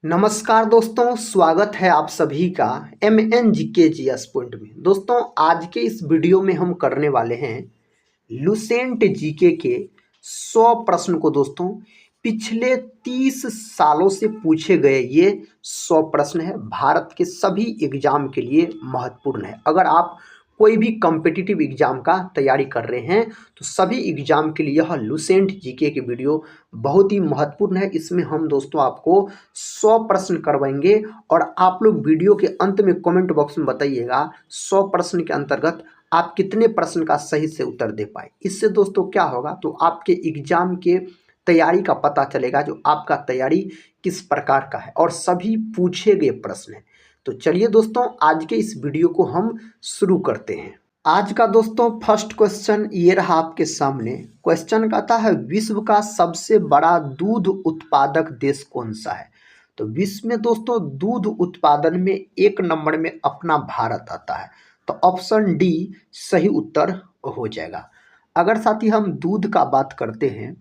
नमस्कार दोस्तों, स्वागत है आप सभी का MNGKGS पॉइंट में। दोस्तों, आज के इस वीडियो में हम करने वाले हैं लुसेंट जीके के 100 प्रश्न को। दोस्तों, पिछले 30 सालों से पूछे गए ये 100 प्रश्न है, भारत के सभी एग्जाम के लिए महत्वपूर्ण है। अगर आप कोई भी कॉम्पिटिटिव एग्जाम का तैयारी कर रहे हैं तो सभी एग्जाम के लिए यह लुसेंट जीके के वीडियो बहुत ही महत्वपूर्ण है। इसमें हम दोस्तों आपको 100 प्रश्न करवाएंगे और आप लोग वीडियो के अंत में कमेंट बॉक्स में बताइएगा 100 प्रश्न के अंतर्गत आप कितने प्रश्न का सही से उत्तर दे पाए। इससे दोस्तों क्या होगा, तो आपके एग्जाम के तैयारी का पता चलेगा, जो आपका तैयारी किस प्रकार का है और सभी पूछे गए प्रश्न हैं। तो चलिए दोस्तों, आज के इस वीडियो को हम शुरू करते हैं। आज का दोस्तों फर्स्ट क्वेश्चन ये रहा आपके सामने। क्वेश्चन कहता है, विश्व का सबसे बड़ा दूध उत्पादक देश कौन सा है? तो विश्व में दोस्तों दूध उत्पादन में 1 नंबर में अपना भारत आता है। तो ऑप्शन डी सही उत्तर हो जाएगा। अगर साथी हम दूध का बात करते हैं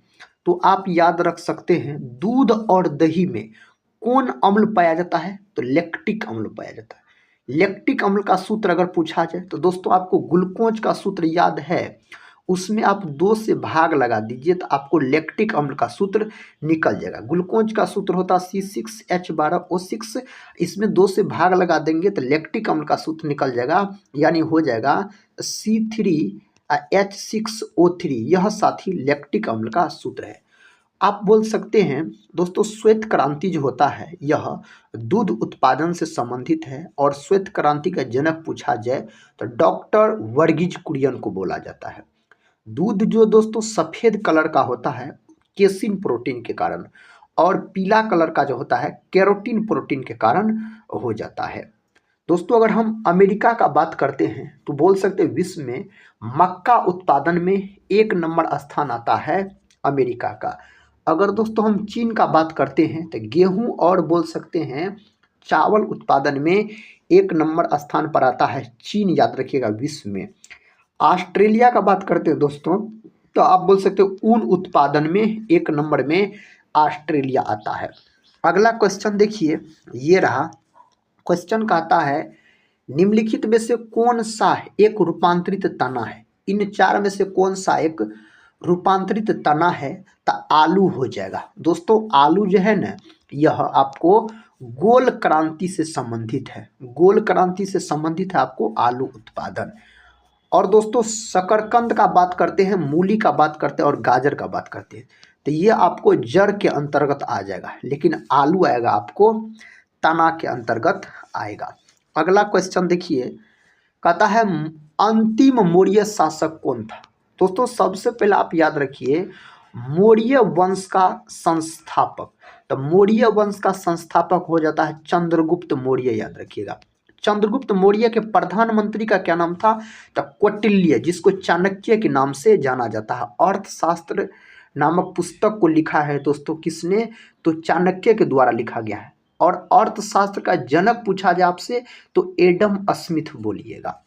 तो आप याद रख सकते हैं, दूध और दही में कौन अम्ल पाया जाता है? तो लैक्टिक अम्ल पाया जाता है। लैक्टिक अम्ल का सूत्र अगर पूछा जाए तो दोस्तों आपको ग्लूकोज का सूत्र याद है, उसमें आप 2 से भाग लगा दीजिए तो आपको लैक्टिक अम्ल का सूत्र निकल जाएगा। ग्लूकोज का सूत्र होता है C6H12O6, इसमें 2 से भाग लगा देंगे तो लैक्टिक अम्ल का सूत्र निकल जाएगा, यानी हो जाएगा C3H6O3। यह साथी लैक्टिक अम्ल का सूत्र है। आप बोल सकते हैं दोस्तों, श्वेत क्रांति जो होता है यह दूध उत्पादन से संबंधित है और श्वेत क्रांति का जनक पूछा जाए तो डॉक्टर वर्गीज कुरियन को बोला जाता है। दूध जो दोस्तों सफ़ेद कलर का होता है केसिन प्रोटीन के कारण, और पीला कलर का जो होता है कैरोटीन प्रोटीन के कारण हो जाता है। दोस्तों, अगर हम अमेरिका का बात करते हैं तो बोल सकते हैं विश्व में मक्का उत्पादन में 1 नंबर स्थान आता है अमेरिका का। अगर दोस्तों हम चीन का बात करते हैं तो गेहूं और बोल सकते हैं चावल उत्पादन में 1 नंबर स्थान पर आता है चीन, याद रखिएगा विश्व में। ऑस्ट्रेलिया का बात करते हैं दोस्तों तो आप बोल सकते हो ऊन उत्पादन में 1 नंबर में ऑस्ट्रेलिया आता है। अगला क्वेश्चन देखिए, ये रहा। क्वेश्चन कहता है, निम्नलिखित में से कौन सा एक रूपांतरित तना है? इन 4 में से कौन सा एक रूपांतरित तना है? तो आलू हो जाएगा। दोस्तों आलू जो है ना, यह आपको गोल क्रांति से संबंधित है। गोल क्रांति से संबंधित है आपको आलू उत्पादन। और दोस्तों शकरकंद का बात करते हैं, मूली का बात करते हैं और गाजर का बात करते हैं तो ये आपको जड़ के अंतर्गत आ जाएगा, लेकिन आलू आएगा आपको तना के अंतर्गत आएगा। अगला क्वेश्चन देखिए, कहता है अंतिम मौर्य शासक कौन था? दोस्तों सबसे पहले आप याद रखिए, मौर्य वंश का संस्थापक, तो मौर्य वंश का संस्थापक हो जाता है चंद्रगुप्त मौर्य, याद रखिएगा। चंद्रगुप्त मौर्य के प्रधानमंत्री का क्या नाम था? तो कौटिल्य, जिसको चाणक्य के नाम से जाना जाता है। अर्थशास्त्र नामक पुस्तक को लिखा है दोस्तों किसने? तो चाणक्य के द्वारा लिखा गया है। और अर्थशास्त्र का जनक पूछा जाए आपसे तो एडम स्मिथ बोलिएगा।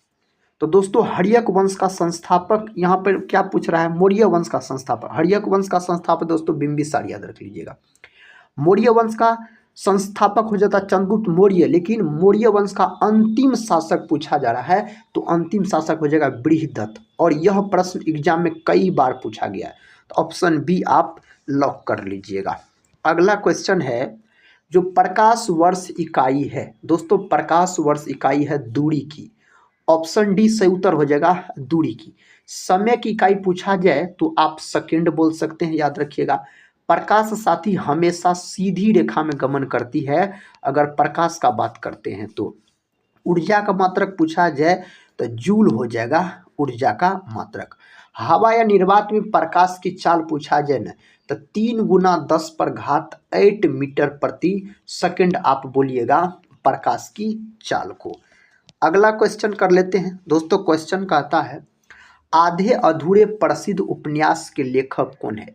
तो दोस्तों हर्यक वंश का संस्थापक यहाँ पर क्या पूछ रहा है? मौर्य वंश का संस्थापक। हर्यक वंश का संस्थापक दोस्तों बिंबिसार, याद रख लीजिएगा। मौर्य वंश का संस्थापक हो जाता चंद्रगुप्त मौर्य, लेकिन मौर्य वंश का अंतिम शासक पूछा जा रहा है तो अंतिम शासक हो जाएगा बृहदत्त। और यह प्रश्न एग्जाम में कई बार पूछा गया है, तो ऑप्शन बी आप लॉक कर लीजिएगा। अगला क्वेश्चन है, जो प्रकाश वर्ष इकाई है दोस्तों, प्रकाश वर्ष इकाई है दूरी की। ऑप्शन डी सही उत्तर हो जाएगा दूरी की। समय की इकाई पूछा जाए तो आप सेकंड बोल सकते हैं, याद रखिएगा। प्रकाश साथी हमेशा सीधी रेखा में गमन करती है अगर प्रकाश का बात करते हैं तो। ऊर्जा का मात्रक पूछा जाए तो जूल हो जाएगा ऊर्जा का मात्रक। हवा या निर्वात में प्रकाश की चाल पूछा जाए ना तो 3 गुना 10 पर घात 8 मीटर प्रति सेकंड आप बोलिएगा प्रकाश की चाल को। अगला क्वेश्चन कर लेते हैं दोस्तों। क्वेश्चन कहता है, आधे अधूरे प्रसिद्ध उपन्यास के लेखक कौन है?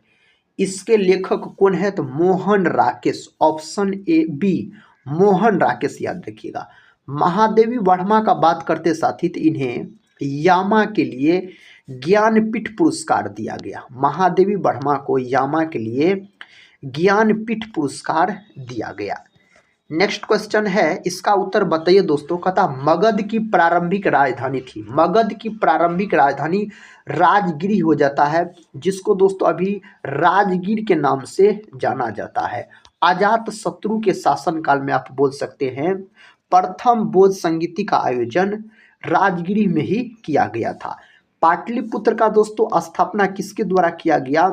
इसके लेखक कौन है? तो Mohan Rakesh. Option A B Mohan Rakesh, याद रखिएगा। महादेवी वर्मा का बात करते साथी तो इन्हें यामा के लिए ज्ञानपीठ पुरस्कार दिया गया। महादेवी वर्मा को यामा के लिए ज्ञानपीठ पुरस्कार दिया गया। नेक्स्ट क्वेश्चन है, इसका उत्तर बताइए दोस्तों। कहता मगध की प्रारंभिक राजधानी थी, मगध की प्रारंभिक राजधानी राजगिरी हो जाता है, जिसको दोस्तों अभी राजगीर के नाम से जाना जाता है। अजात शत्रु के शासनकाल में आप बोल सकते हैं प्रथम बोध संगीति का आयोजन राजगिरी में ही किया गया था। पाटलिपुत्र का दोस्तों स्थापना किसके द्वारा किया गया,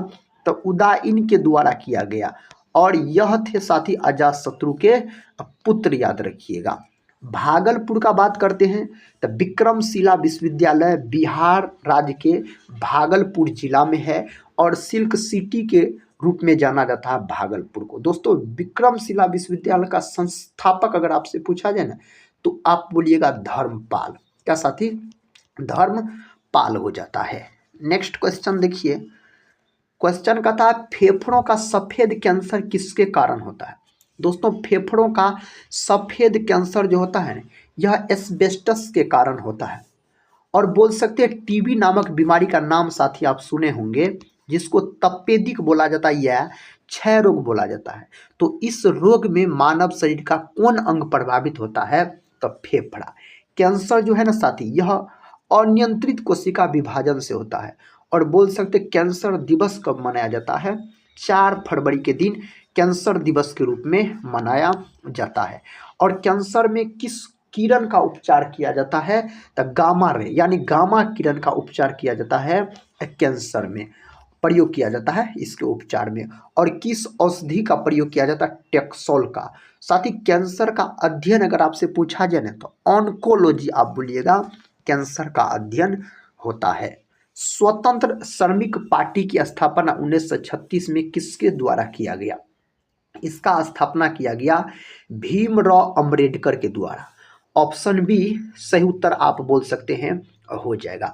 तो उदयन के द्वारा किया गया, और यह थे साथी अजातशत्रु के पुत्र, याद रखिएगा। भागलपुर का बात करते हैं तो विक्रमशिला विश्वविद्यालय बिहार राज्य के भागलपुर जिला में है, और सिल्क सिटी के रूप में जाना जाता है भागलपुर को। दोस्तों विक्रमशिला विश्वविद्यालय का संस्थापक अगर आपसे पूछा जाए ना, तो आप बोलिएगा धर्मपाल। क्या साथी, धर्मपाल हो जाता है। नेक्स्ट क्वेश्चन देखिए, क्वेश्चन का था फेफड़ों का सफेद कैंसर किसके कारण होता है। दोस्तों फेफड़ों का सफेद कैंसर जो होता है यह एस्बेस्टस के कारण होता है, और बोल सकते हैं टीबी नामक बीमारी का नाम साथी आप सुने होंगे, जिसको तपेदिक बोला जाता है या क्षय रोग बोला जाता है। तो इस रोग में मानव शरीर का कौन अंग प्रभावित होता है, तो फेफड़ा। कैंसर जो है ना साथी, यह अनियंत्रित कोशिका विभाजन से होता है, और बोल सकते कैंसर दिवस कब मनाया जाता है, 4 फरवरी के दिन कैंसर दिवस के रूप में मनाया जाता है। और कैंसर में किस किरण का उपचार किया जाता है, तो गामा रे यानी गामा किरण का उपचार किया जाता है कैंसर में, प्रयोग किया जाता है इसके उपचार में। और किस औषधि का प्रयोग किया जाता है, टेक्सोल का। साथ ही कैंसर का अध्ययन अगर आपसे पूछा जाए तो ऑन्कोलॉजी आप बोलिएगा, कैंसर का अध्ययन होता है। स्वतंत्र श्रमिक पार्टी की स्थापना 1936 में किसके द्वारा किया गया, इसका स्थापना किया गया भीमराव अंबेडकर के द्वारा। ऑप्शन बी सही उत्तर आप बोल सकते हैं हो जाएगा।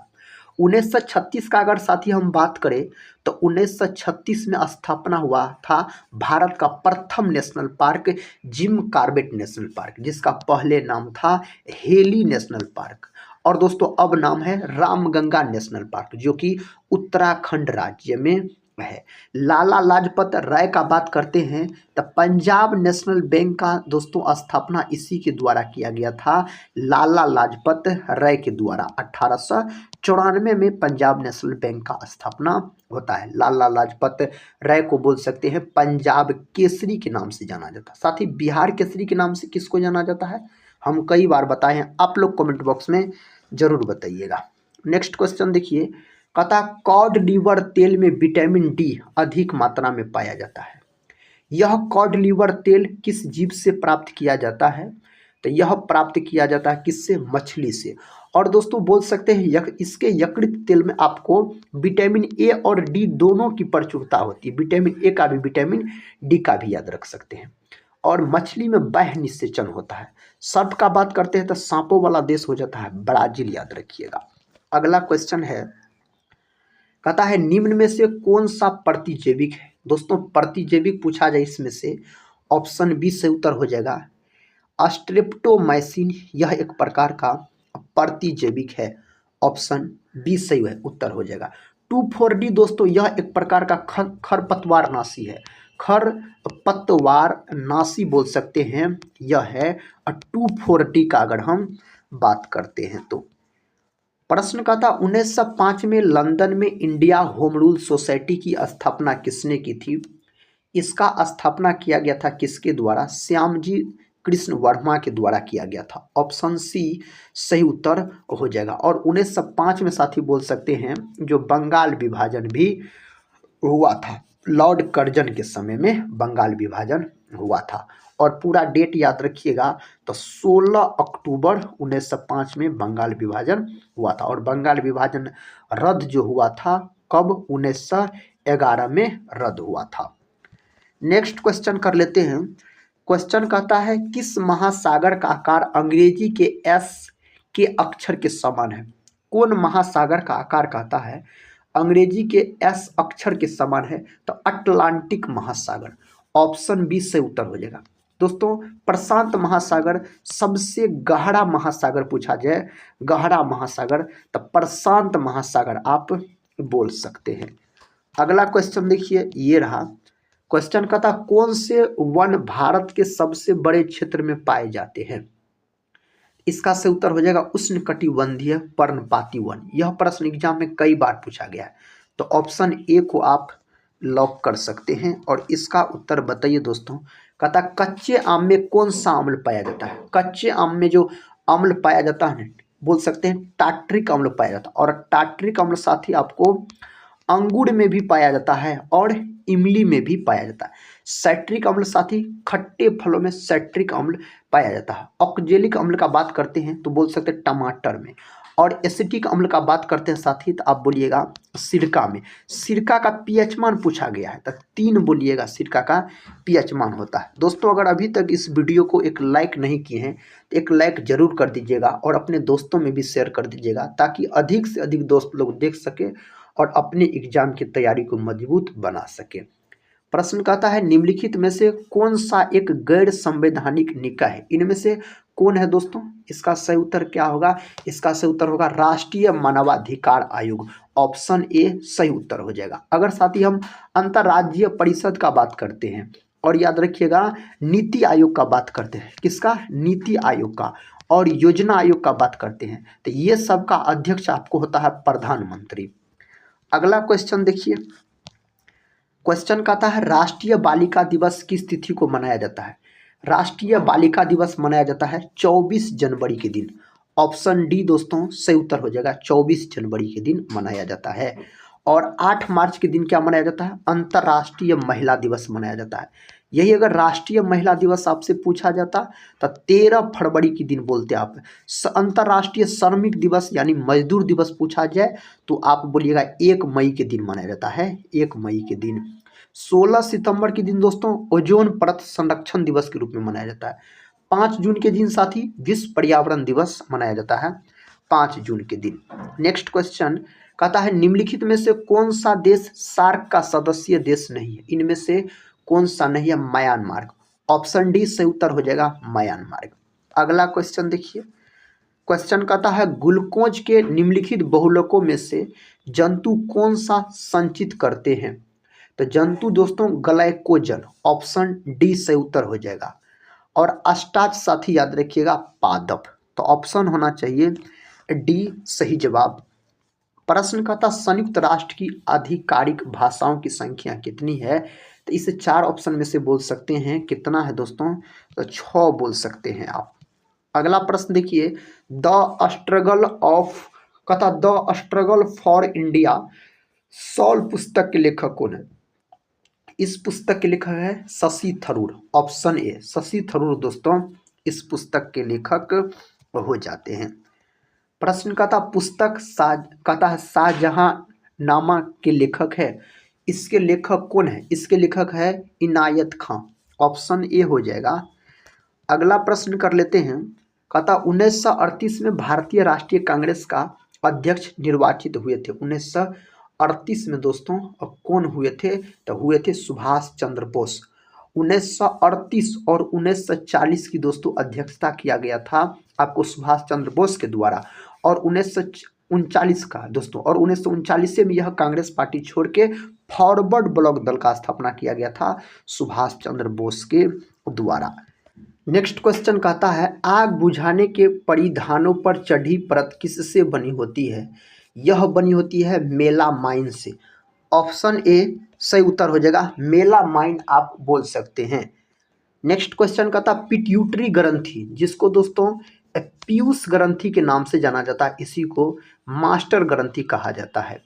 1936 का अगर साथी हम बात करें तो 1936 में स्थापना हुआ था भारत का प्रथम national park Jim Corbett national park, जिसका पहले नाम था हेली नेशनल पार्क, और दोस्तों अब नाम है रामगंगा नेशनल पार्क, जो कि उत्तराखंड राज्य में है। लाला लाजपत राय का बात करते हैं तो पंजाब नेशनल बैंक का दोस्तों स्थापना इसी के द्वारा किया गया था, लाला लाजपत राय के द्वारा। 1894 में पंजाब नेशनल बैंक का स्थापना होता है। लाला लाजपत राय को बोल सकते हैं पंजाब केसरी के नाम से जाना जाता है। साथ ही बिहार केसरी के नाम से किसको जाना जाता है, हम कई बार बताए हैं, आप लोग कमेंट बॉक्स में जरूर बताइएगा। नेक्स्ट क्वेश्चन देखिए, कहता कॉड लीवर तेल में विटामिन डी अधिक मात्रा में पाया जाता है। यह कॉड लीवर तेल किस जीव से प्राप्त किया जाता है, तो यह प्राप्त किया जाता है किससे, मछली से। और दोस्तों बोल सकते हैं इसके यकृत तेल में आपको विटामिन ए और डी दोनों की प्रचुरता होती है, विटामिन ए का भी विटामिन डी का भी, याद रख सकते हैं। और मछली में बाह्य निषेचन होता है। सर्प का बात करते हैं तो सांपों वाला देश हो जाता है ब्राजील, याद रखिएगा। अगला क्वेश्चन है, कहता है निम्न में से कौन सा प्रतिजैविक है। दोस्तों प्रतिजैविक पूछा जाए इसमें से ऑप्शन बी से उत्तर हो जाएगा स्ट्रेप्टोमाइसिन, यह एक प्रकार का प्रतिजैविक है, ऑप्शन बी सही है, उत्तर हो जाएगा। 2,4-D दोस्तों यह एक प्रकार का खरपतवार नाशी है, खरपतवार नाशी बोल सकते हैं, यह है 2,4-D का अगर हम बात करते हैं तो। प्रश्न का था 1905 में लंदन में इंडिया होम रूल सोसाइटी की स्थापना किसने की थी, इसका स्थापना किया गया था किसके द्वारा, श्यामजी कृष्ण वर्मा के द्वारा किया गया था, ऑप्शन सी सही उत्तर हो जाएगा। और 1905 में साथी बोल सकते हैं जो बंगाल विभाजन भी हुआ था, लॉर्ड कर्जन के समय में बंगाल विभाजन हुआ था। और पूरा डेट याद रखिएगा तो 16 अक्टूबर 1905 में बंगाल विभाजन हुआ था, और बंगाल विभाजन रद्द जो हुआ था कब, 1911 में रद्द हुआ था। नेक्स्ट क्वेश्चन कर लेते हैं। क्वेश्चन कहता है किस महासागर का आकार अंग्रेजी के एस के अक्षर के समान है। कौन महासागर का आकार कहता है अंग्रेजी के एस अक्षर के समान है, तो अटलांटिक महासागर, ऑप्शन बी से उत्तर हो जाएगा। दोस्तों प्रशांत महासागर सबसे गहरा महासागर पूछा जाए, गहरा महासागर, तो प्रशांत महासागर आप बोल सकते हैं। अगला क्वेश्चन देखिए, ये रहा क्वेश्चन का था कौन से वन भारत के सबसे बड़े क्षेत्र में पाए जाते हैं। इसका सही उत्तर हो जाएगा उष्णकटिबंधीय पर्णपाती वन। यह प्रश्न एग्जाम में कई बार पूछा गया है, तो ऑप्शन ए को आप लॉक कर सकते हैं और इसका उत्तर बताइए दोस्तों। कहता कच्चे आम में कौन सा अम्ल पाया जाता है। कच्चे आम में जो अम्ल पाया जाता है बोल सकते हैं टार्ट्रिक अम्ल पाया जाता है, और टार्ट्रिक अम्ल साथ ही आपको अंगूर में भी पाया जाता है और इमली में भी पाया जाता है। साइट्रिक अम्ल साथ ही खट्टे फलों में साइट्रिक अम्ल पाया जाता है। ऑक्जेलिक अम्ल का बात करते हैं तो बोल सकते हैं टमाटर में, और एसिटिक अम्ल का बात करते हैं साथ ही तो आप बोलिएगा सिरका में। सिरका का पीएच मान पूछा गया है तो 3 बोलिएगा सिरका का पीएच मान होता है। दोस्तों अगर अभी तक इस वीडियो को एक लाइक नहीं किए हैं तो एक लाइक जरूर कर दीजिएगा और अपने दोस्तों में भी शेयर कर दीजिएगा, ताकि अधिक से अधिक दोस्त लोग देख सके और अपने एग्जाम की तैयारी को मजबूत बना सके। प्रश्न कहता है निम्नलिखित में से कौन सा एक गैर संवैधानिक निकाय है। इनमें से कौन है दोस्तों। इसका सही उत्तर क्या होगा। इसका सही उत्तर होगा राष्ट्रीय मानवाधिकार आयोग। ऑप्शन ए सही उत्तर हो जाएगा। अगर साथ ही हम अंतर्राज्यीय परिषद का बात करते हैं और याद रखिएगा नीति आयोग का बात करते हैं, किसका, नीति आयोग का, और योजना आयोग का बात करते हैं तो ये सब का अध्यक्ष आपको होता है प्रधानमंत्री। अगला क्वेश्चन देखिए। क्वेश्चन कहता है राष्ट्रीय बालिका दिवस किस तिथि को मनाया जाता है। राष्ट्रीय बालिका दिवस मनाया जाता है 24 जनवरी के दिन। ऑप्शन डी दोस्तों सही उत्तर हो जाएगा, 24 जनवरी के दिन मनाया जाता है। और 8 मार्च के दिन क्या मनाया जाता है, अंतर्राष्ट्रीय महिला दिवस मनाया जाता है। यही अगर राष्ट्रीय महिला दिवस आपसे पूछा जाता तो 13 फरवरी के दिन बोलते आप। अंतर्राष्ट्रीय श्रमिक दिवस यानी मजदूर दिवस पूछा जाए तो आप बोलिएगा 1 मई के दिन मनाया जाता है, 1 मई के दिन। 16 सितंबर के दिन दोस्तों ओजोन परत संरक्षण दिवस के रूप में मनाया जाता है। 5 जून के दिन साथ ही विश्व पर्यावरण दिवस मनाया जाता है 5 जून के दिन। नेक्स्ट क्वेश्चन कहता है निम्नलिखित में से कौन सा देश सार्क का सदस्य देश नहीं है। इनमें से कौन सा नहीं है, म्यांमार। ऑप्शन डी सही उत्तर हो जाएगा म्यांमार। अगला क्वेश्चन देखिए। क्वेश्चन कहता है ग्लूकोज के निम्नलिखित बहुलकों में से जंतु कौन सा संचित करते हैं। तो जंतु दोस्तों ग्लाइकोजन। ऑप्शन डी सही उत्तर हो जाएगा। और स्टार्च साथी याद रखिएगा पादप। तो ऑप्शन होना चाहिए डी सही जवाब। प्रश्न कहता संयुक्त राष्ट्र की आधिकारिक भाषाओं की संख्या कितनी है। तो इसे 4 ऑप्शन में से बोल सकते हैं। कितना है दोस्तों, तो 6 बोल सकते हैं आप। अगला प्रश्न देखिए। द स्ट्रगल ऑफ कहता the struggle for India solve पुस्तक के लेखक कौन है। इस पुस्तक के लेखक है शशि थरूर। ऑप्शन ए शशि थरूर दोस्तों इस पुस्तक के लेखक हो जाते हैं। प्रश्न कहता पुस्तक कहता है शाहजहां नामा के लेखक है। इसके लेखक कौन है। इसके लेखक है इनायत खां। ऑप्शन ए हो जाएगा। अगला प्रश्न कर लेते हैं। कहता 1938 में भारतीय राष्ट्रीय कांग्रेस का अध्यक्ष निर्वाचित हुए थे। 1938 में दोस्तों कौन हुए थे, तो हुए थे सुभाष चंद्र बोस। 1938 और 1940 की दोस्तों अध्यक्षता किया गया था आपको सुभाष चंद्र बोस के द्वारा, और 1939 का दोस्तों, और 1939 से में यह कांग्रेस पार्टी छोड़ के फॉरवर्ड ब्लॉक दल का स्थापना किया गया था सुभाष चंद्र बोस के द्वारा। नेक्स्ट क्वेश्चन कहता है आग बुझाने के परिधानों पर चढ़ी परत किससे बनी होती है। यह बनी होती है मेलामाइन से। ऑप्शन ए सही उत्तर हो जाएगा, मेलामाइन आप बोल सकते हैं। नेक्स्ट क्वेश्चन कहता पिट्यूटरी ग्रंथि, जिसको दोस्तों पीयूष ग्रंथि के नाम से जाना जाता है, इसी को मास्टर ग्रंथि कहा जाता है।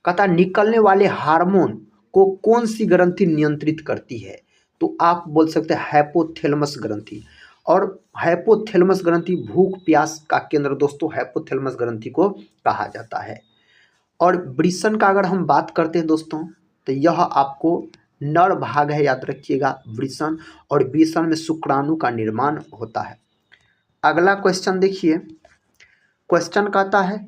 कहता निकलने वाले हार्मोन को कौन सी ग्रंथि नियंत्रित करती है। तो आप बोल सकते हैं हाइपोथैलेमस ग्रंथि। और हाइपोथैलेमस ग्रंथि भूख प्यास का केंद्र दोस्तों हाइपोथैलेमस ग्रंथि को कहा जाता है। और वृषण का अगर हम बात करते हैं दोस्तों तो यह आपको नर भाग है, याद रखिएगा वृषण, और वृषण में शुक्राणु का निर्माण होता है। अगला क्वेश्चन देखिए। क्वेश्चन कहता है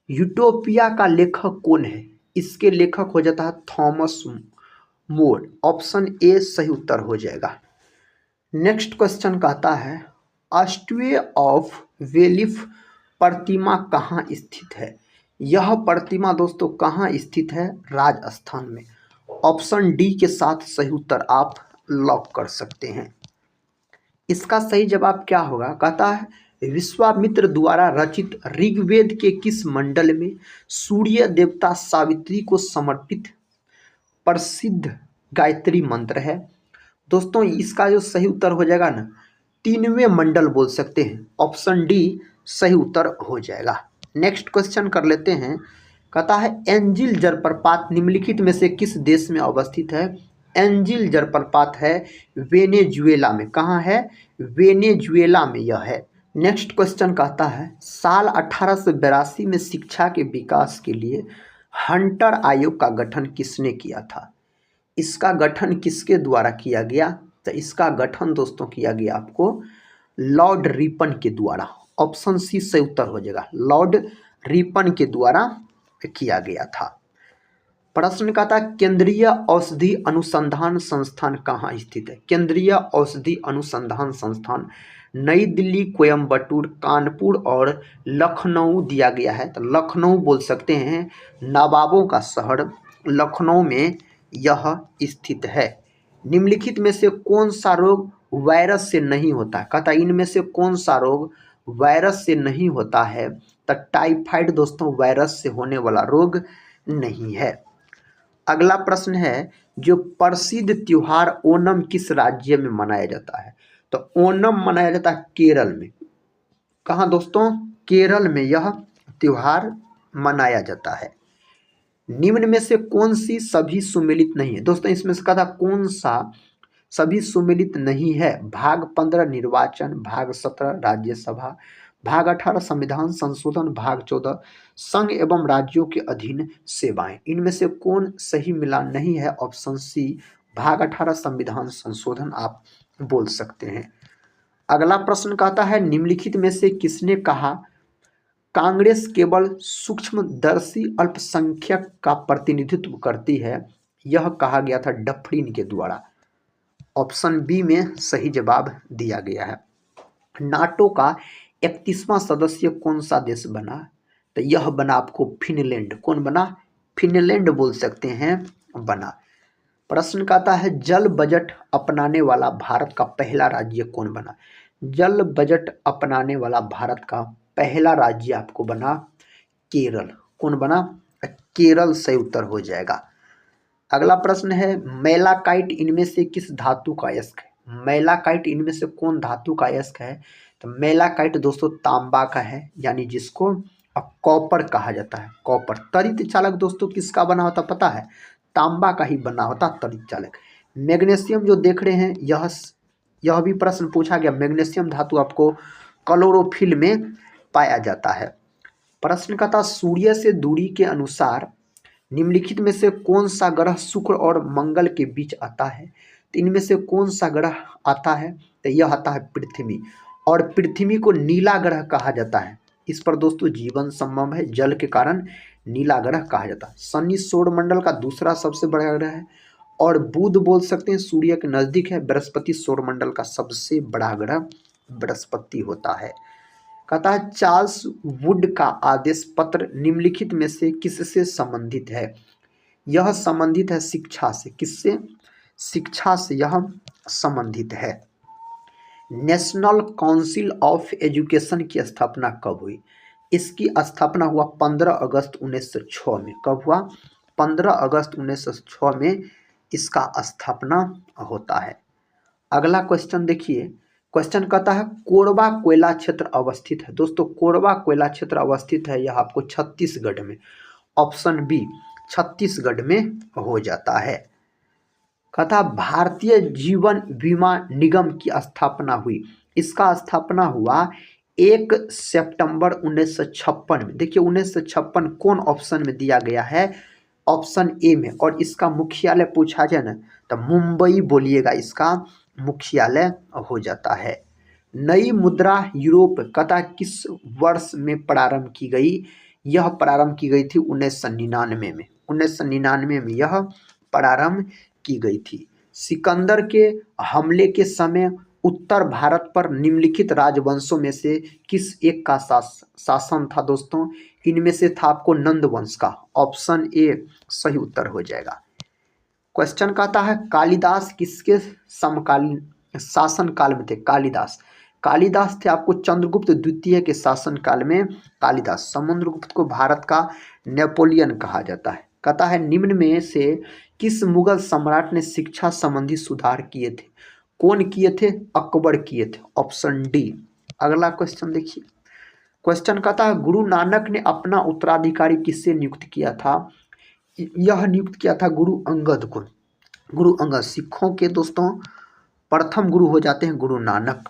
यूटोपिया का लेखक कौन है। इसके लेखक हो जाता है थॉमस मोर। ऑप्शन ए सही उत्तर हो जाएगा। नेक्स्ट क्वेश्चन कहता है स्टैच्यू ऑफ वेलिफ प्रतिमा कहाँ स्थित है। यह प्रतिमा दोस्तों कहाँ स्थित है, राजस्थान में। ऑप्शन डी के साथ सही उत्तर आप लॉक कर सकते हैं। इसका सही जवाब क्या होगा? कहता है विश्वामित्र द्वारा रचित ऋग्वेद के किस मंडल में सूर्य देवता सावित्री को समर्पित प्रसिद्ध गायत्री मंत्र है? दोस्तों इसका जो सही उत्तर हो जाएगा ना, 3वें मंडल बोल सकते हैं। ऑप्शन डी सही उत्तर हो जाएगा। नेक्स्ट क्वेश्चन कर लेते हैं। कहता है एंजिल जलप्रपात निम्नलिखित में से किस देश में अवस्थित है? एंजिल जलप्रपात है वेनेजुएला में। कहाँ है? वेनेजुएला में यह है। नेक्स्ट क्वेश्चन कहता है साल 1882 में शिक्षा के विकास के लिए हंटर आयोग का गठन किसने किया था? इसका गठन किसके द्वारा किया गया? तो इसका गठन दोस्तों किया गया आपको लॉर्ड रिपन के द्वारा। ऑप्शन सी सही उत्तर हो जाएगा, लॉर्ड रिपन के द्वारा किया गया था। प्रश्न का था केंद्रीय औषधि अनुसंधान संस्थान कहाँ स्थित है? केंद्रीय औषधि अनुसंधान संस्थान नई दिल्ली, कोयम्बटूर, कानपुर और लखनऊ दिया गया है। तो लखनऊ बोल सकते हैं, नवाबों का शहर लखनऊ में यह स्थित है। निम्नलिखित में से कौन सा रोग वायरस से नहीं होता है? कहता इनमें से कौन सा रोग वायरस से नहीं होता है? तो टाइफाइड दोस्तों वायरस से होने वाला रोग नहीं है। अगला प्रश्न है जो प्रसिद्ध त्योहार ओणम किस राज्य में मनाया जाता है? तो ओणम मनाया जाता है केरल में। कहाँ दोस्तों? केरल में यह त्योहार मनाया जाता है। निम्न में से कौन सी सभी सुमेलित नहीं है? दोस्तों इसमें से कहा कौन सा सभी सुमेलित नहीं है? भाग 15 निर्वाचन, भाग 17 राज्यसभा, भाग 18 संविधान संशोधन, भाग 14 संघ एवं राज्यों के अधीन सेवाएं। इनमें से कौन सही मिला नहीं है? ऑप्शन सी भाग 18 संविधान संशोधन आप बोल सकते हैं। अगला प्रश्न कहता है निम्नलिखित में से किसने कहा कांग्रेस केवल सूक्ष्मदर्शी अल्पसंख्यक का प्रतिनिधित्व करती है? यह कहा गया था डफरिन के द्वारा। ऑप्शन बी में सही जवाब दिया गया है। नाटो का 31वां सदस्य कौन सा देश बना? तो यह बना आपको फिनलैंड। कौन बना? फिनलैंड बोल सकते हैं बना। प्रश्न कहता है जल बजट अपनाने वाला भारत का पहला राज्य कौन बना? जल बजट अपनाने वाला भारत का पहला राज्य आपको बना केरल। कौन बना? केरल सही उत्तर हो जाएगा। अगला प्रश्न है मैलाकाइट इनमें से किस धातु का अयस्क है? मैलाकाइट इनमें से कौन धातु का अयस्क है? तो मैलाकाइट दोस्तों तांबा का है, यानी जिसको कॉपर कहा जाता है। कॉपर। तरित चालक दोस्तों किसका बना होता पता है? तांबा का ही बना होता तरित चालक। मैग्नीशियम जो देख रहे हैं यह भी प्रश्न पूछा गया। मैग्नीशियम धातु आपको क्लोरोफिल में पाया जाता है। प्रश्न का था सूर्य से दूरी के अनुसार निम्नलिखित में से कौन सा ग्रह शुक्र और मंगल के बीच आता है? तो इनमें से कौन सा ग्रह आता है? तो यह आता है पृथ्वी। और पृथ्वी को नीला ग्रह कहा जाता है। इस पर दोस्तों जीवन संभव है, जल के कारण नीला ग्रह कहा जाता है। शनि सौरमंडल का दूसरा सबसे बड़ा ग्रह है। और बुध बोल सकते हैं सूर्य के नजदीक है। बृहस्पति सौरमंडल का सबसे बड़ा ग्रह बृहस्पति होता है। कहता है चार्ल्स वुड का आदेश पत्र निम्नलिखित में से किससे संबंधित है? यह संबंधित है शिक्षा से। किससे? शिक्षा से यह संबंधित है। नेशनल काउंसिल ऑफ एजुकेशन की स्थापना कब हुई? इसकी स्थापना हुआ 15 अगस्त 1906 में। कब हुआ? 15 अगस्त 1906 में इसका स्थापना होता है। अगला क्वेश्चन देखिए। क्वेश्चन कहता है कोरबा कोयला क्षेत्र अवस्थित है। दोस्तों कोरबा कोयला क्षेत्र अवस्थित है यह आपको छत्तीसगढ़ में। ऑप्शन बी छत्तीसगढ़ में हो जाता है। कहता भारतीय जीवन बीमा निगम की स्थापना हुई। इसका स्थापना हुआ 1 सितंबर 1956 में। देखिए 1956 कौन ऑप्शन में दिया गया है? ऑप्शन ए में। और इसका मुख्यालय पूछा जाए ना तो मुंबई बोलिएगा, इसका मुख्यालय हो जाता है। नई मुद्रा यूरोप कथा किस वर्ष में प्रारंभ की गई? यह प्रारंभ की गई थी 1999 में। 1999 में यह प्रारंभ की गई थी। सिकंदर के हमले के समय उत्तर भारत पर निम्नलिखित राजवंशों में से किस एक का शासन था? दोस्तों इनमें से था आपको नंद वंश का। ऑप्शन ए सही उत्तर हो जाएगा। क्वेश्चन कहता है कालिदास किसके समकालीन शासन काल में थे? कालिदास थे आपको चंद्रगुप्त द्वितीय के शासन काल में। कालिदास, समुद्रगुप्त को भारत का नेपोलियन कहा जाता है। कहता है निम्न में से किस मुगल सम्राट ने शिक्षा संबंधी सुधार किए थे? कौन किए थे? अकबर किए थे, ऑप्शन डी। अगला क्वेश्चन देखिए, क्वेश्चन कहता है गुरु नानक ने अपना उत्तराधिकारी किससे नियुक्त किया था? यह नियुक्त किया था गुरु अंगद को। गुरु अंगद सिखों के दोस्तों प्रथम गुरु हो जाते हैं गुरु नानक।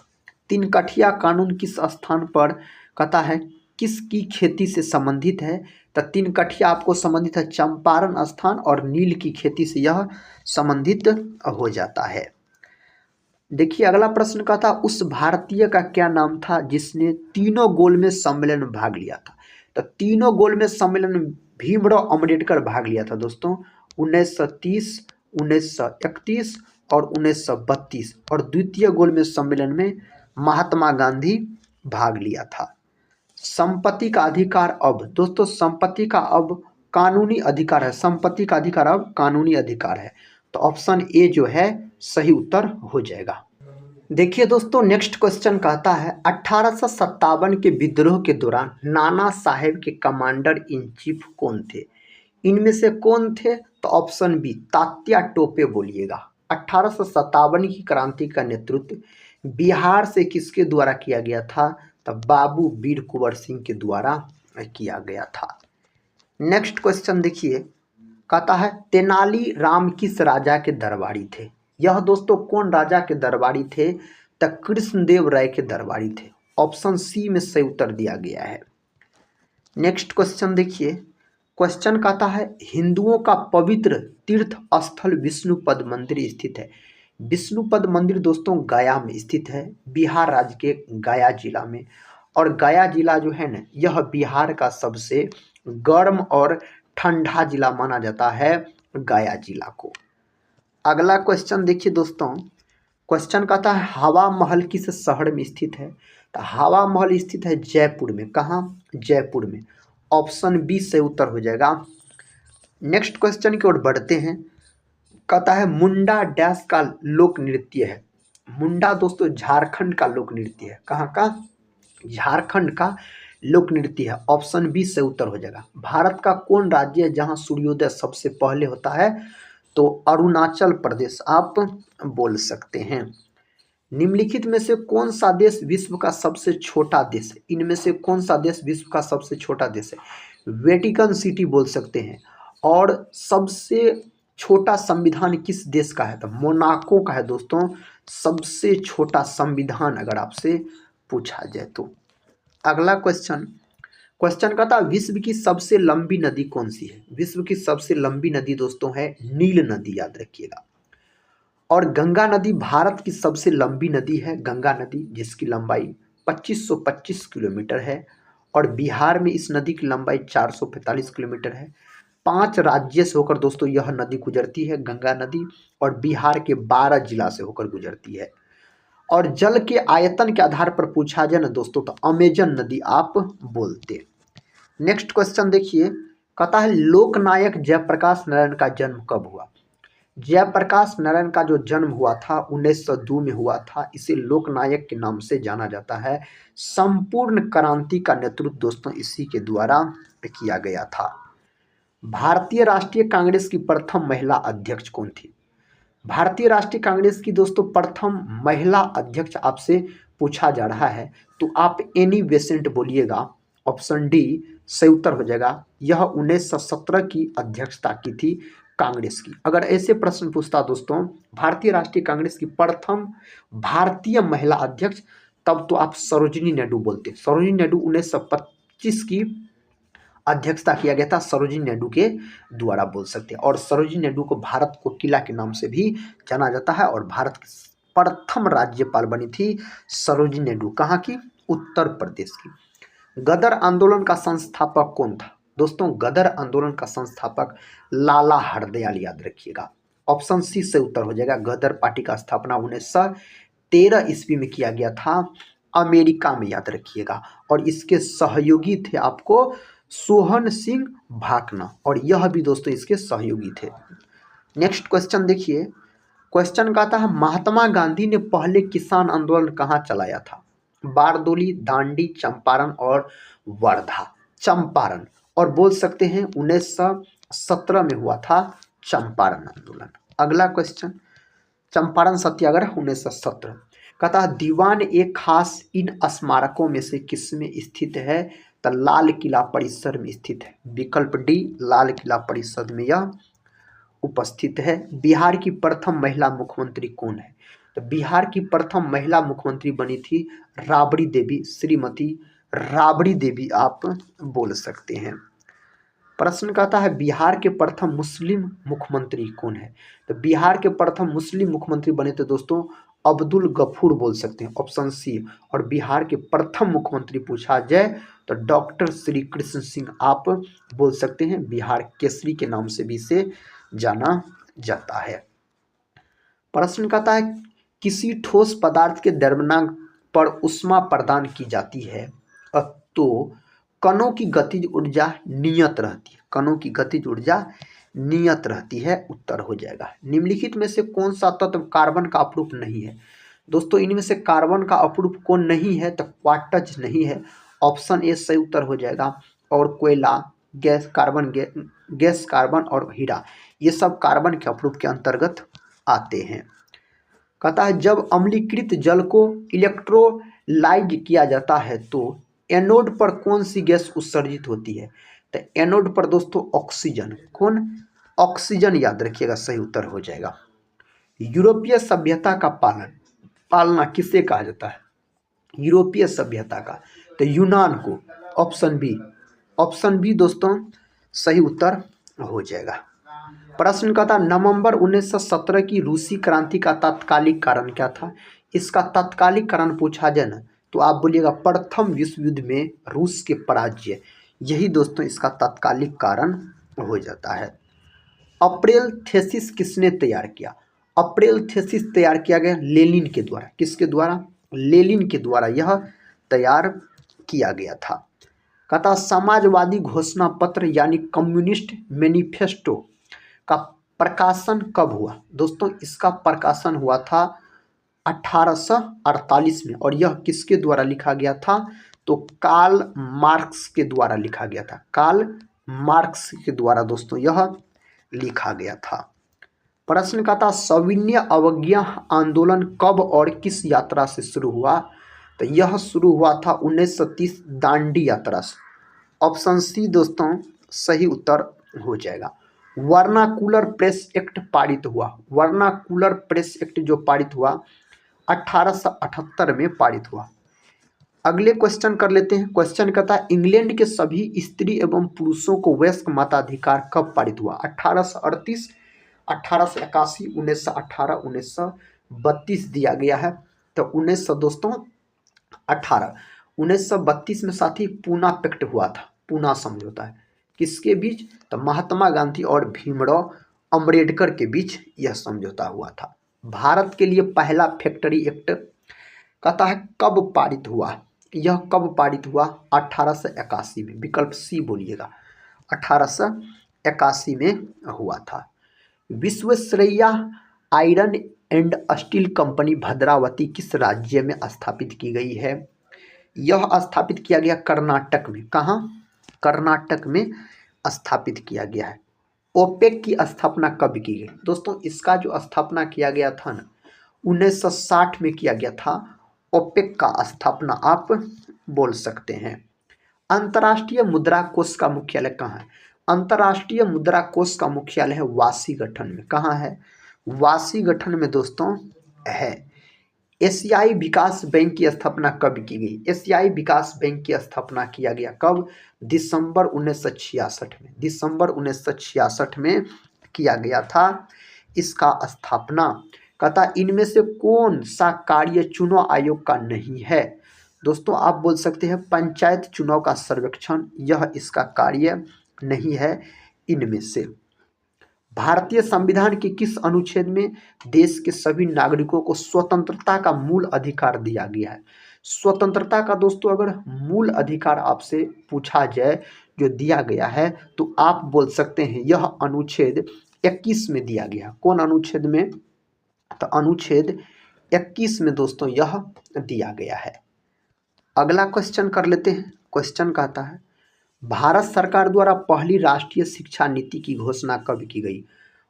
तीन कठिया कानून किस स्थान पर कहता है किसकी खेती से संबंधित है? तो तीन कठिया आपको संबंधित है चंपारण स्थान और नील की खेती से यह संबंधित हो जाता है। देखिए अगला प्रश्न का था उस भारतीय का क्या नाम था जिसने तीनों गोलमेज सम्मेलन में भाग लिया था? तो तीनों गोलमेज सम्मेलन में भीमराव अम्बेडकर भाग लिया था दोस्तों 1930, 1931 और 1932, और द्वितीय गोलमेज सम्मेलन में महात्मा गांधी भाग लिया था। संपत्ति का अधिकार अब दोस्तों, संपत्ति का अब कानूनी अधिकार है। संपत्ति का अधिकार अब कानूनी अधिकार है, तो ऑप्शन ए जो है सही उत्तर हो जाएगा। देखिए दोस्तों नेक्स्ट क्वेश्चन कहता है 1857 के विद्रोह के दौरान नाना साहेब के कमांडर इन चीफ कौन थे? इनमें से कौन थे? तो ऑप्शन बी तात्या टोपे बोलिएगा। 1857 की क्रांति का नेतृत्व बिहार से किसके द्वारा किया गया था? तो बाबू वीर कुंवर सिंह के द्वारा किया गया था। नेक्स्ट क्वेश्चन देखिए, कहता है तेनाली राम किस राजा के दरबारी थे? यह दोस्तों कौन राजा के दरबारी थे? तो कृष्णदेव राय के दरबारी थे। ऑप्शन सी में सही उत्तर दिया गया है। नेक्स्ट क्वेश्चन देखिए, क्वेश्चन कहता है हिंदुओं का पवित्र तीर्थ स्थल विष्णुपद मंदिर स्थित है। विष्णुपद मंदिर दोस्तों गया में स्थित है, बिहार राज्य के गया जिला में। और गया जिला जो है ना यह बिहार का सबसे गर्म और ठंडा जिला माना जाता है गया जिला को। अगला क्वेश्चन देखिए दोस्तों, क्वेश्चन कहता है हवा महल किस शहर में स्थित है? तो हवा महल स्थित है जयपुर में। कहाँ? जयपुर में। ऑप्शन बी से उत्तर हो जाएगा। नेक्स्ट क्वेश्चन की ओर बढ़ते हैं, कहता है मुंडा डैश का लोक नृत्य है। मुंडा दोस्तों झारखंड का लोक नृत्य है। कहाँ का? झारखंड का लोक नृत्य है। ऑप्शन बी से उत्तर हो जाएगा। भारत का कौन राज्य है जहाँ सूर्योदय सबसे पहले होता है? तो अरुणाचल प्रदेश आप बोल सकते हैं। निम्नलिखित में से कौन सा देश विश्व का सबसे छोटा देश है? इनमें से कौन सा देश विश्व का सबसे छोटा देश है? वेटिकन सिटी बोल सकते हैं। और सबसे छोटा संविधान किस देश का है? तो मोनाको का है दोस्तों सबसे छोटा संविधान, अगर आपसे पूछा जाए तो। अगला क्वेश्चन कहता है विश्व की सबसे लंबी नदी कौन सी है? विश्व की सबसे लंबी नदी दोस्तों है नील नदी, याद रखिएगा। और गंगा नदी भारत की सबसे लंबी नदी है गंगा नदी, जिसकी लंबाई 2525 किलोमीटर है। और बिहार में इस नदी की लंबाई 445 किलोमीटर है। 5 राज्य से होकर दोस्तों यह नदी गुजरती है गंगा नदी, और बिहार के 12 जिला से होकर गुजरती है। और जल के आयतन के आधार पर पूछा जाए ना दोस्तों तो अमेजन नदी आप बोलते। नेक्स्ट क्वेश्चन देखिए, कहता है लोकनायक जयप्रकाश नारायण का जन्म कब हुआ? जयप्रकाश नारायण का जो जन्म हुआ था 1902 में हुआ था। इसे लोकनायक के नाम से जाना जाता है। संपूर्ण क्रांति का नेतृत्व दोस्तों इसी के द्वारा किया गया था। भारतीय राष्ट्रीय कांग्रेस की प्रथम महिला अध्यक्ष कौन थी? भारतीय राष्ट्रीय कांग्रेस की दोस्तों प्रथम महिला अध्यक्ष आपसे पूछा जा रहा है, तो आप एनी बेसेंट बोलिएगा। ऑप्शन डी सही उत्तर हो जाएगा। यह 1917 की अध्यक्षता की थी कांग्रेस की। अगर ऐसे प्रश्न पूछता दोस्तों भारतीय राष्ट्रीय कांग्रेस की प्रथम भारतीय महिला अध्यक्ष, तब तो आप सरोजिनी नायडू बोलते। सरोजिनी नायडू 1925 की अध्यक्षता किया गया था, सरोजिनी नायडू के द्वारा बोल सकते हैं। और सरोजिनी नायडू को भारत को किला के नाम से भी जाना जाता है। और भारत की प्रथम राज्यपाल बनी थी सरोजिनी नायडू। कहाँ की? उत्तर प्रदेश की। गदर आंदोलन का संस्थापक कौन था? दोस्तों गदर आंदोलन का संस्थापक लाला हरदयाल, याद रखिएगा। ऑप्शन सी से उत्तर हो जाएगा। गदर पार्टी का स्थापना 1913 ईस्वी में किया गया था अमेरिका में, याद रखिएगा। और इसके सहयोगी थे आपको सोहन सिंह भाकना, और यह भी दोस्तों इसके सहयोगी थे। नेक्स्ट क्वेश्चन देखिए, क्वेश्चन का आता है महात्मा गांधी ने पहले किसान आंदोलन कहाँ चलाया था? बारदोली, दांडी, चंपारण और वर्धा। चंपारण, और बोल सकते हैं 1917 में हुआ था चंपारण आंदोलन। अगला क्वेश्चन, चंपारण सत्याग्रह 1917। कहता है दीवान एक खास इन स्मारकों में से किसमें स्थित है? तो लाल किला परिसर में स्थित है। विकल्प डी, लाल किला परिसर में यह उपस्थित है। बिहार की प्रथम महिला मुख्यमंत्री कौन है? तो बिहार की प्रथम महिला मुख्यमंत्री बनी थी राबड़ी देवी, श्रीमती राबड़ी देवी आप बोल सकते हैं। प्रश्न कहता है बिहार के प्रथम मुस्लिम मुख्यमंत्री कौन है? तो बिहार के प्रथम मुस्लिम मुख्यमंत्री बने थे दोस्तों अब्दुल गफूर बोल सकते हैं, ऑप्शन सी। और बिहार के प्रथम मुख्यमंत्री पूछा जाए तो डॉक्टर श्री कृष्ण सिंह आप बोल सकते हैं, बिहार केसरी के नाम से भी इसे जाना जाता है। प्रश्न कहता है किसी ठोस पदार्थ के द्रव्यमान पर ऊष्मा प्रदान की जाती है तो कणों की गतिज ऊर्जा नियत रहती है। कणों की गतिज ऊर्जा नियत रहती है, उत्तर हो जाएगा। निम्नलिखित में से कौन सा तत्व कार्बन का अपरूप नहीं है? दोस्तों इनमें से कार्बन का अपरूप कौन नहीं है? तो क्वार्टज नहीं है, ऑप्शन ए सही उत्तर हो जाएगा। और कोयला, गैस कार्बन और हीरा, ये सब कार्बन के अपरूप के अंतर्गत आते हैं। कहता है जब अम्लीकृत जल को इलेक्ट्रोलाइज किया जाता है तो एनोड पर कौन सी गैस उत्सर्जित होती है? तो एनोड पर दोस्तों ऑक्सीजन। कौन? ऑक्सीजन याद रखिएगा, सही उत्तर हो जाएगा। यूरोपीय सभ्यता का पालना किसे कहा जाता है? यूरोपीय सभ्यता का, तो यूनान को, ऑप्शन बी। ऑप्शन बी दोस्तों सही उत्तर हो जाएगा। प्रश्न का था नवंबर 1917 की रूसी क्रांति का तात्कालिक कारण क्या था? इसका तात्कालिक कारण पूछा जाए ना तो आप बोलिएगा प्रथम विश्व युद्ध में रूस के पराजय, यही दोस्तों इसका तात्कालिक कारण हो जाता है। अप्रैल थीसिस किसने तैयार किया? अप्रैल थीसिस तैयार किया गया लेनिन के द्वारा। किसके द्वारा? लेनिन के द्वारा यह तैयार किया गया था। कहता समाजवादी घोषणा पत्र यानी कम्युनिस्ट मैनिफेस्टो का प्रकाशन कब हुआ? दोस्तों इसका प्रकाशन हुआ था 1848 में, और यह किसके द्वारा लिखा गया था? तो कार्ल मार्क्स के द्वारा लिखा गया था। कार्ल मार्क्स के द्वारा दोस्तों यह लिखा गया था। प्रश्न का था सविनय अवज्ञा आंदोलन कब और किस यात्रा से शुरू हुआ? तो यह शुरू हुआ था 1930 दांडी यात्रा से। ऑप्शन सी दोस्तों सही उत्तर हो जाएगा। वर्नाकुलर प्रेस एक्ट पारित हुआ। वर्नाकुलर प्रेस एक्ट जो पारित हुआ 1878 में पारित हुआ। अगले क्वेश्चन कर लेते हैं। क्वेश्चन कहता है इंग्लैंड के सभी स्त्री एवं पुरुषों को वयस्क मताधिकार कब पारित हुआ? 1838, 1881, 1918, 1932 दिया गया है। तो 1932 में साथी पूना पैक्ट हुआ था। पूना समझौता है किसके बीच? तो महात्मा गांधी और भीमराव अंबेडकर के बीच यह समझौता हुआ था। भारत के लिए पहला फैक्ट्री एक्ट कहता है कब पारित हुआ? यह कब पारित हुआ? 1881 में। विकल्प सी बोलिएगा, 1881 में हुआ था। Visvesvaraya iron and steel company Bhadravati किस राज्य में स्थापित की गई है? यह स्थापित किया गया कर्नाटक में। कहाँ? कर्नाटक में स्थापित किया गया है। ओपेक की स्थापना कब की गई? दोस्तों इसका जो स्थापना किया गया था ना 1960 में किया गया था। ओपेक का स्थापना आप बोल सकते हैं। अंतर्राष्ट्रीय मुद्रा कोष का मुख्यालय कहाँ है? अंतर्राष्ट्रीय मुद्रा कोष का मुख्यालय है वाशिंगटन में। कहाँ है? वाशिंगटन में दोस्तों है। एशियाई विकास बैंक की स्थापना कब की गई? एशियाई विकास बैंक की स्थापना किया गया कब? दिसंबर 1966 में। दिसंबर 1966 में किया गया था इसका स्थापना। कहता इनमें से कौन सा कार्य चुनाव आयोग का नहीं है? दोस्तों आप बोल सकते हैं पंचायत चुनाव का सर्वेक्षण, यह इसका कार्य नहीं है इनमें से। भारतीय संविधान के किस अनुच्छेद में देश के सभी नागरिकों को स्वतंत्रता का मूल अधिकार दिया गया है? स्वतंत्रता का दोस्तों अगर मूल अधिकार आपसे पूछा जाए जो दिया गया है तो आप बोल सकते हैं यह अनुच्छेद 21 में दिया गया। कौन अनुच्छेद में? तो अनुच्छेद 21 में दोस्तों यह दिया गया है। अगला क्वेश्चन कर लेते हैं। क्वेश्चन कहता है भारत सरकार द्वारा पहली राष्ट्रीय शिक्षा नीति की घोषणा कब की गई?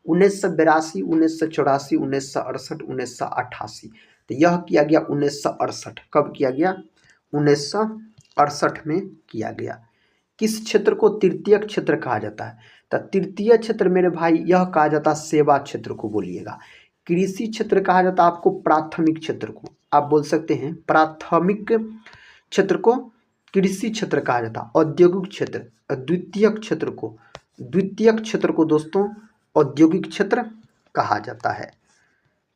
1982, 1984, 1968, 1988। तो यह किया गया 1968। कब किया गया? 1968 में किया गया। किस क्षेत्र को तृतीय क्षेत्र कहा जाता है? तो तृतीय क्षेत्र मेरे भाई यह कहा जाता है सेवा क्षेत्र को बोलिएगा। कृषि क्षेत्र कहा जाता है आपको प्राथमिक क्षेत्र को। आप बोल सकते हैं प्राथमिक क्षेत्र को कृषि क्षेत्र कहा जाता है। औद्योगिक क्षेत्र द्वितीयक क्षेत्र को दोस्तों औद्योगिक क्षेत्र कहा जाता है।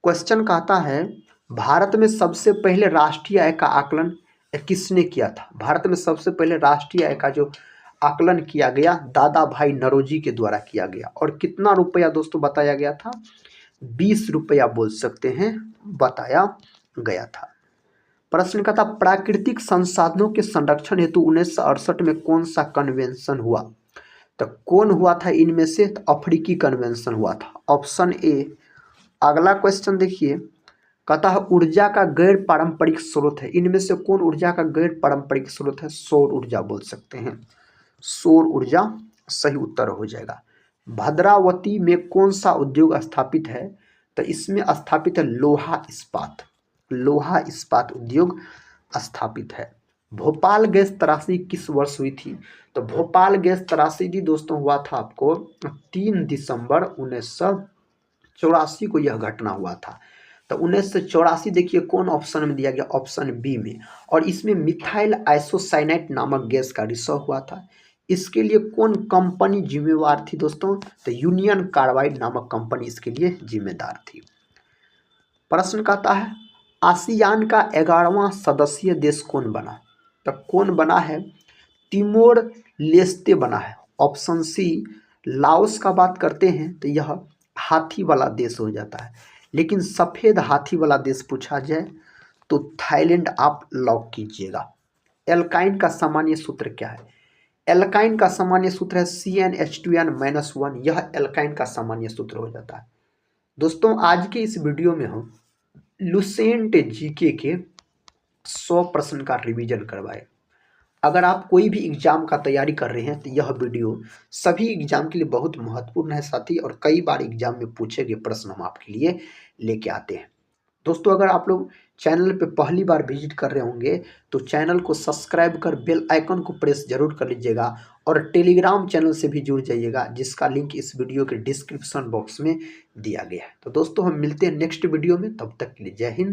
क्वेश्चन कहता है भारत में सबसे पहले राष्ट्रीय आय का आकलन किसने किया था? भारत में सबसे पहले राष्ट्रीय आय का जो आकलन किया गया दादा भाई नौरोजी के द्वारा किया गया। और कितना रुपया दोस्तों बताया गया था? 20 रुपया बोल सकते हैं बताया गया था। प्रश्न का था प्राकृतिक संसाधनों के संरक्षण हेतु 1968 में कौन सा कन्वेंशन हुआ? तो कौन हुआ था इनमें से? तो अफ्रीकी कन्वेंशन हुआ था। Option A. अगला क्वेश्चन देखिए, कहता है ऊर्जा का गैर पारंपरिक स्रोत है। इनमें से कौन ऊर्जा का गैर पारंपरिक स्रोत है? सौर ऊर्जा बोल सकते हैं। सौर ऊर्जा सही उत्तर हो जाएगा। भद्रावती में कौन सा उद्योग स्थापित है? तो इसमें स्थापित है लोहा इस्पात उद्योग स्थापित है। भोपाल गैस त्रासदी किस वर्ष हुई थी? तो भोपाल गैस त्रासदी दोस्तों हुआ था आपको 3 दिसंबर 1984 को यह घटना हुआ था। तो 1984 देखिए कौन ऑप्शन में दिया गया? ऑप्शन बी में। और इसमें मिथाइल आइसोसाइनेट नामक गैस का रिसाव हुआ था। इसके लिए कौन कंपनी जिम्मेवार थी दोस्तों? तो यूनियन कार्बाइड नामक कंपनी इसके लिए जिम्मेदार थी। प्रश्न कहता है आसियान का 11वां सदस्यीय देश कौन बना? तो कौन बना है? तिमोर लेस्ते बना है। Option C. लाओस का बात करते हैं तो यह हाथी वाला देश हो जाता है, लेकिन सफ़ेद हाथी वाला देश पूछा जाए तो थाईलैंड आप लॉक कीजिएगा। एल्काइन का सामान्य सूत्र क्या है? एल्काइन का सामान्य सूत्र है CnH2n-1। यह एल्काइन का सामान्य सूत्र हो जाता है। दोस्तों आज के इस वीडियो में हम लुसेंट जीके के 100 प्रश्न का रिवीजन करवाए। अगर आप कोई भी एग्जाम का तैयारी कर रहे हैं तो यह वीडियो सभी एग्जाम के लिए बहुत महत्वपूर्ण है साथी, और कई बार एग्जाम में पूछे गए प्रश्न हम आपके लिए लेके आते हैं। दोस्तों अगर आप लोग चैनल पे पहली बार विजिट कर रहे होंगे तो चैनल को सब्सक्राइब कर बेल आइकन को प्रेस जरूर कर लीजिएगा, और टेलीग्राम चैनल से भी जुड़ जाइएगा जिसका लिंक इस वीडियो के डिस्क्रिप्शन बॉक्स में दिया गया है। तो दोस्तों हम मिलते हैं नेक्स्ट वीडियो में, तब तक के लिए जय हिंद।